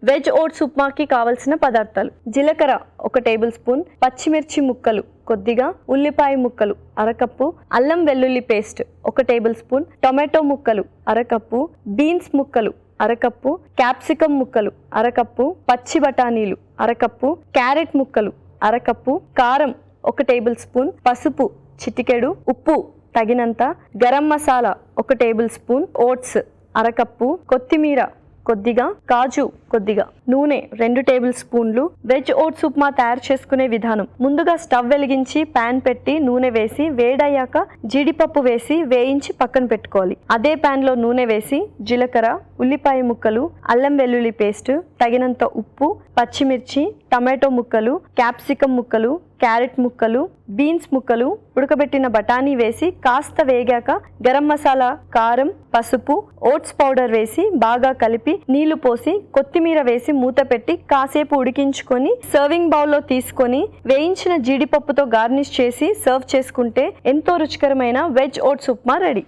Veg oats ఉప్మాకి కావలసిన పదార్థాలు: జీలకర్ర 1 టేబుల్ స్పూన్, పచ్చిమిర్చి ముక్కలు కొద్దిగా, ఉల్లిపాయ ముక్కలు అరకప్పు, అల్లం వెల్లుల్లి పేస్ట్ 1 టేబుల్ స్పూన్, టొమాటో ముక్కలు అరకప్పు, బీన్స్ ముక్కలు అరకప్పు, క్యాప్సికమ్ ముక్కలు అరకప్పు, పచ్చి బఠానీలు అరకప్పు, క్యారెట్ ముక్కలు అరకప్పు, కారం 1 టేబుల్ స్పూన్, పసుపు చిటికెడు, ఉప్పు తగినంత, garam masala 1 tablespoon, oats అరకప్పు, కొత్తిమీర కొద్దిగా, కాజు కొద్దిగా, నూనె 2 టేబుల్ స్పూన్లు. వెజ్ ఓట్స్ ఉప్మా తయారు చేసుకునే విధానం: ముందుగా స్టవ్ వెలిగించి ప్యాన్ పెట్టి నూనె వేసి వేడయ్యాక జీడిపప్పు వేసి వేయించి పక్కన పెట్టుకోవాలి. అదే ప్యాన్ లో నూనె వేసి జీలకర్ర, ఉల్లిపాయ ముక్కలు, అల్లం వెల్లుల్లి పేస్ట్, తగినంత ఉప్పు, పచ్చిమిర్చి, టమాటో ముక్కలు, క్యాప్సికమ్ ముక్కలు, క్యారెట్ ముక్కలు, బీన్స్ ముక్కలు, ఉడకబెట్టిన బఠానీ వేసి కాస్త వేగాక గరం మసాలా, కారం, పసుపు, ఓట్స్ పౌడర్ వేసి బాగా కలిపి నీళ్లు పోసి కొత్తిమీర వేసి మూత పెట్టి కాసేపు ఉడికించుకొని సర్వింగ్ బౌల్లో తీసుకొని వేయించిన జీడిపప్పుతో గార్నిష్ చేసి సర్వ్ చేసుకుంటే ఎంతో రుచికరమైన వెజ్ ఓట్స్ ఉప్మా రెడీ.